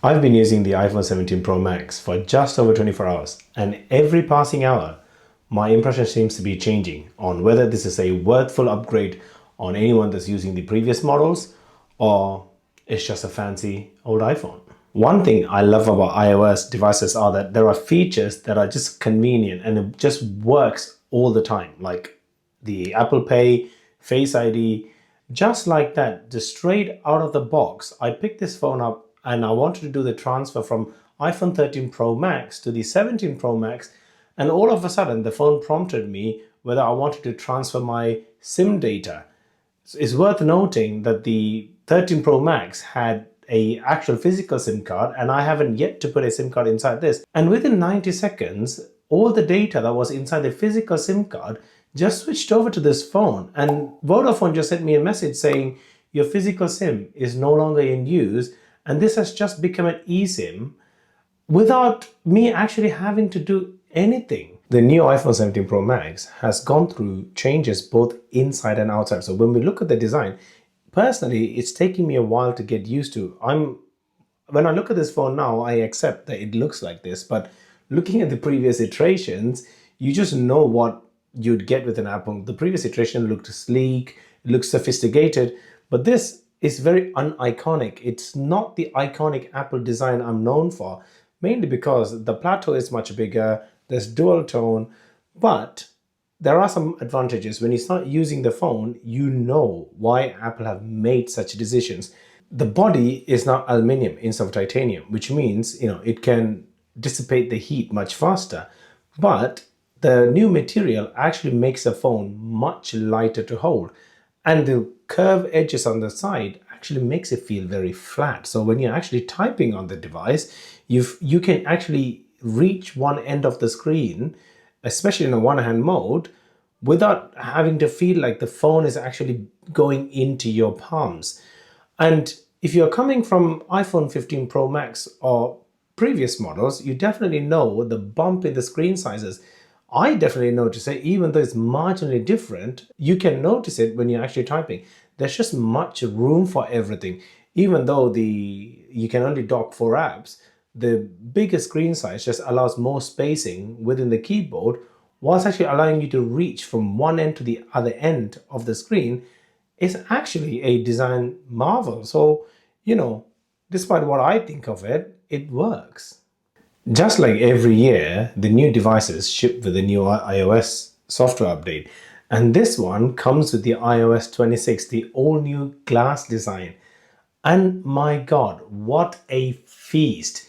I've been using the iPhone 17 Pro Max for just over 24 hours, and every passing hour, my impression seems to be changing on whether this is a worthwhile upgrade on anyone that's using the previous models or it's just a fancy old iPhone. One thing I love about iOS devices are that there are features that are just convenient and it just works all the time, like the Apple Pay, Face ID, just like that, just straight out of the box. I picked this phone up and I wanted to do the transfer from iPhone 13 Pro Max to the 17 Pro Max, and all of a sudden the phone prompted me whether I wanted to transfer my SIM data. It's worth noting that the 13 Pro Max had a actual physical SIM card and I haven't yet to put a SIM card inside this. And within 90 seconds, all the data that was inside the physical SIM card just switched over to this phone, and Vodafone just sent me a message saying your physical SIM is no longer in use and this has just become an eSIM without me actually having to do anything. The new iPhone 17 Pro Max has gone through changes both inside and outside. So when we look at the design, personally, it's taking me a while to get used to. When I look at this phone now, I accept that it looks like this, but looking at the previous iterations, you just know what you'd get with an Apple. The previous iteration looked sleek, it looks sophisticated, but this is very uniconic. It's not the iconic Apple design I'm known for, mainly because the plateau is much bigger, there's dual tone, but there are some advantages. When you start using the phone, you know why Apple have made such decisions. The body is now aluminum instead of titanium, which means it can dissipate the heat much faster. But the new material actually makes the phone much lighter to hold. And the curved edges on the side actually makes it feel very flat. So when you're actually typing on the device, you can actually reach one end of the screen, especially in a one-hand mode, without having to feel like the phone is actually going into your palms. And if you're coming from iPhone 15 Pro Max or previous models, you definitely know the bump in the screen sizes. I definitely notice it, even though it's marginally different, you can notice it when you're actually typing. There's just much room for everything. Even though you can only dock 4 apps, the bigger screen size just allows more spacing within the keyboard, whilst actually allowing you to reach from one end to the other end of the screen. Is actually a design marvel. So, despite what I think of it, it works. Just like every year, the new devices ship with the new iOS software update. And this one comes with the iOS 26, the all-new glass design. And my God, what a feast.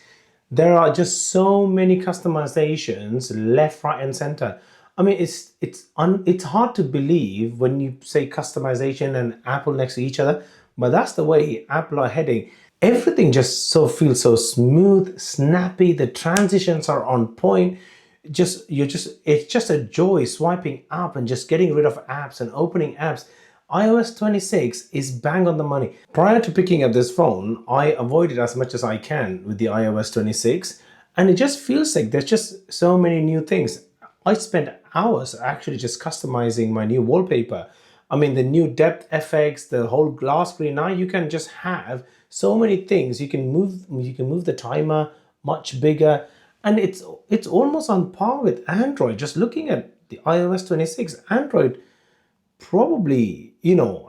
There are just so many customizations left, right, and center. I mean, it's hard to believe when you say customization and Apple next to each other, but that's the way Apple are heading. Everything just feels so smooth, snappy. The transitions are on point. It's just a joy swiping up and just getting rid of apps and opening apps. iOS 26 is bang on the money. Prior to picking up this phone, I avoided as much as I can with the iOS 26, and it just feels like there's just so many new things. I spent hours actually just customizing my new wallpaper. I mean, the new depth effects, the whole glass screen. Now you can just have so many things. You can move the timer much bigger, and it's almost on par with Android. Just looking at the iOS 26, Android probably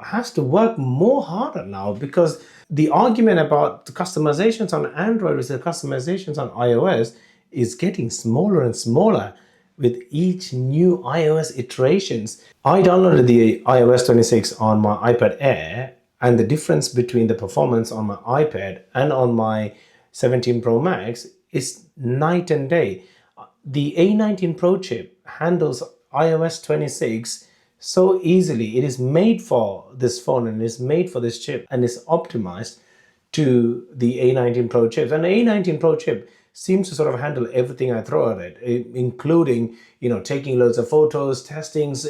has to work more harder now, because the argument about the customizations on Android versus the customizations on iOS is getting smaller and smaller with each new iOS iterations. I downloaded the iOS 26 on my iPad Air, and the difference between the performance on my iPad and on my 17 Pro Max is night and day. The A19 Pro chip handles iOS 26 so easily. It is made for this phone and is made for this chip and is optimized to the A19 Pro chips. And the A19 Pro chip seems to sort of handle everything I throw at it, including, taking loads of photos, testings,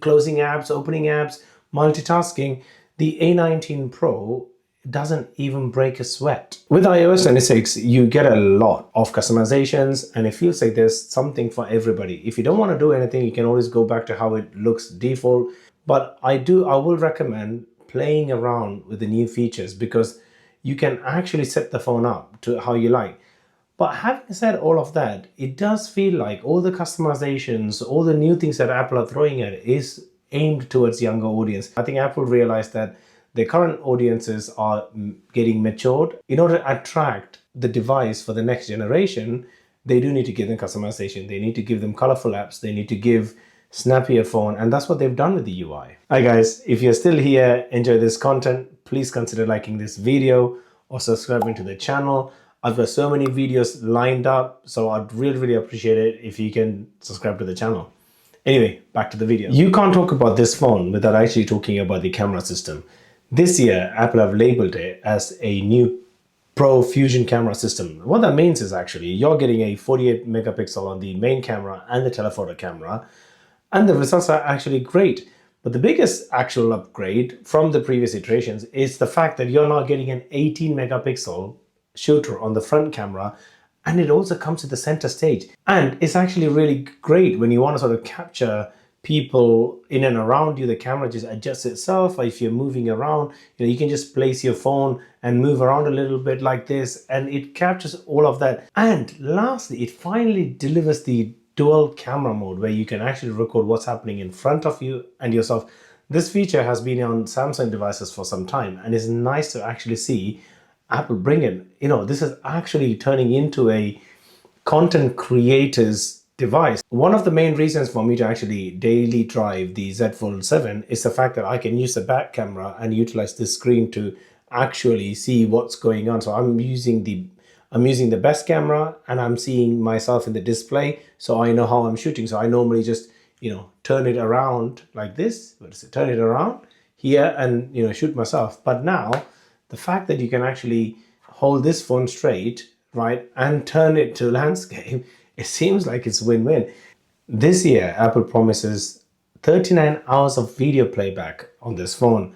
closing apps, opening apps, multitasking. The A19 Pro doesn't even break a sweat. With iOS 26, you get a lot of customizations, and it feels like there's something for everybody. If you don't want to do anything, you can always go back to how it looks default. But I will recommend playing around with the new features, because you can actually set the phone up to how you like. But having said all of that, it does feel like all the customizations, all the new things that Apple are throwing at it is aimed towards younger audience. I think Apple realized that their current audiences are getting matured. In order to attract the device for the next generation, they do need to give them customization. They need to give them colorful apps. They need to give snappier phone, and that's what they've done with the UI. Hi guys, if you're still here, enjoy this content, please consider liking this video or subscribing to the channel. I've got so many videos lined up, so I'd really appreciate it if you can subscribe to the channel. Anyway, back to the video. You can't talk about this phone without actually talking about the camera system. This year, Apple have labeled it as a new Pro Fusion camera system. What that means is actually you're getting a 48 megapixel on the main camera and the telephoto camera, and the results are actually great. But the biggest actual upgrade from the previous iterations is the fact that you're now getting an 18 megapixel shooter on the front camera, and it also comes to the center stage. And it's actually really great when you want to sort of capture people in and around you. The camera just adjusts itself. If you're moving around, you can just place your phone and move around a little bit like this, and it captures all of that. And lastly, it finally delivers the dual camera mode where you can actually record what's happening in front of you and yourself. This feature has been on Samsung devices for some time, and it's nice to actually see Apple bring it. This is actually turning into a content creator's device. One of the main reasons for me to actually daily drive the Z Fold 7 is the fact that I can use the back camera and utilize this screen to actually see what's going on. So I'm using the best camera, and I'm seeing myself in the display, so I know how I'm shooting. So I normally just turn it around like this. Turn it around here and shoot myself. But now the fact that you can actually hold this phone straight, right, and turn it to landscape, it seems like it's win-win. This year, Apple promises 39 hours of video playback on this phone.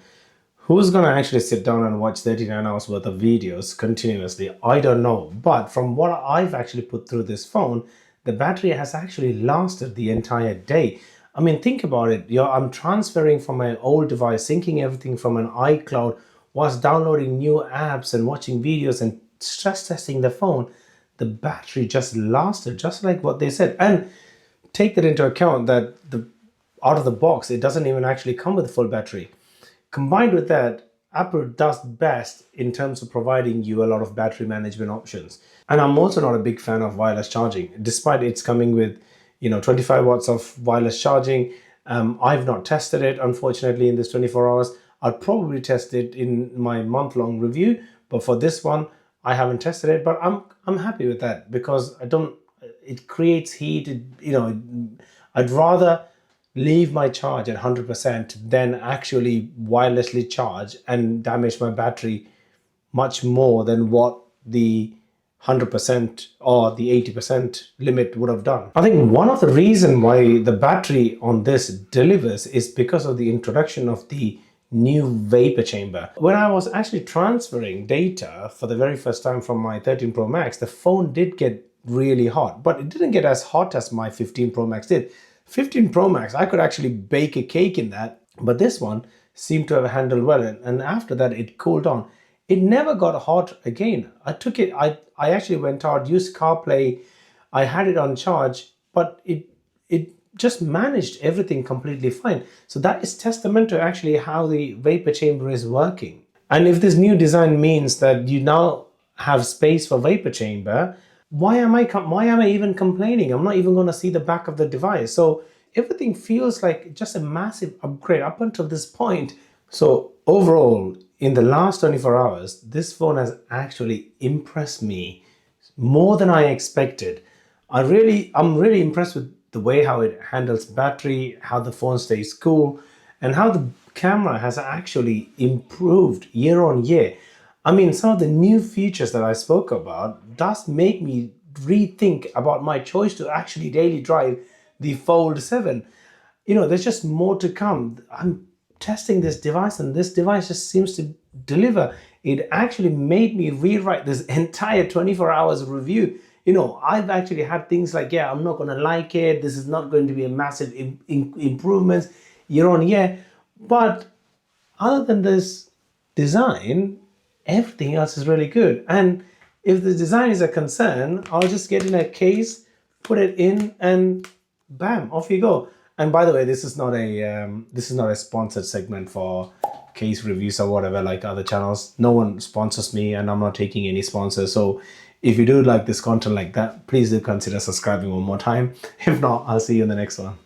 Who's going to actually sit down and watch 39 hours worth of videos continuously? I don't know. But from what I've actually put through this phone, the battery has actually lasted the entire day. I mean, think about it. I'm transferring from my old device, syncing everything from an iCloud, whilst downloading new apps and watching videos and stress testing the phone. The battery just lasted, just like what they said. And take that into account that out of the box, it doesn't even actually come with a full battery. Combined with that, Apple does best in terms of providing you a lot of battery management options. And I'm also not a big fan of wireless charging, despite it's coming with 25 watts of wireless charging. I've not tested it, unfortunately, in this 24 hours. I'll probably test it in my month-long review, but for this one, I haven't tested it. But I'm happy with that because it creates heat. I'd rather leave my charge at 100% than actually wirelessly charge and damage my battery much more than what the 100% or the 80% limit would have done. I think one of the reasons why the battery on this delivers is because of the introduction of the new vapor chamber. When I was actually transferring data for the very first time from my 13 Pro Max, the phone did get really hot, but it didn't get as hot as my 15 Pro Max did. 15 Pro Max, I could actually bake a cake in that, but this one seemed to have handled well, and after that it cooled on. It never got hot again. I actually went out, used CarPlay, I had it on charge, but it just managed everything completely fine. So that is testament to actually how the vapor chamber is working. And if this new design means that you now have space for vapor chamber, why am I even complaining? I'm not even going to see the back of the device. So everything feels like just a massive upgrade up until this point. So overall, in the last 24 hours, this phone has actually impressed me more than I expected. I'm really impressed with the way how it handles battery, how the phone stays cool, and how the camera has actually improved year on year. I mean, some of the new features that I spoke about does make me rethink about my choice to actually daily drive the Fold 7. There's just more to come. I'm testing this device, and this device just seems to deliver. It actually made me rewrite this entire 24 hours review. I've actually had things like, yeah, I'm not going to like it. This is not going to be a massive improvements year on year. But other than this design, everything else is really good. And if the design is a concern, I'll just get in a case, put it in, and bam, off you go. And by the way, this is not a sponsored segment for case reviews or whatever like other channels. No one sponsors me, and I'm not taking any sponsors. So if you do like this content like that, please do consider subscribing one more time. If not, I'll see you in the next one.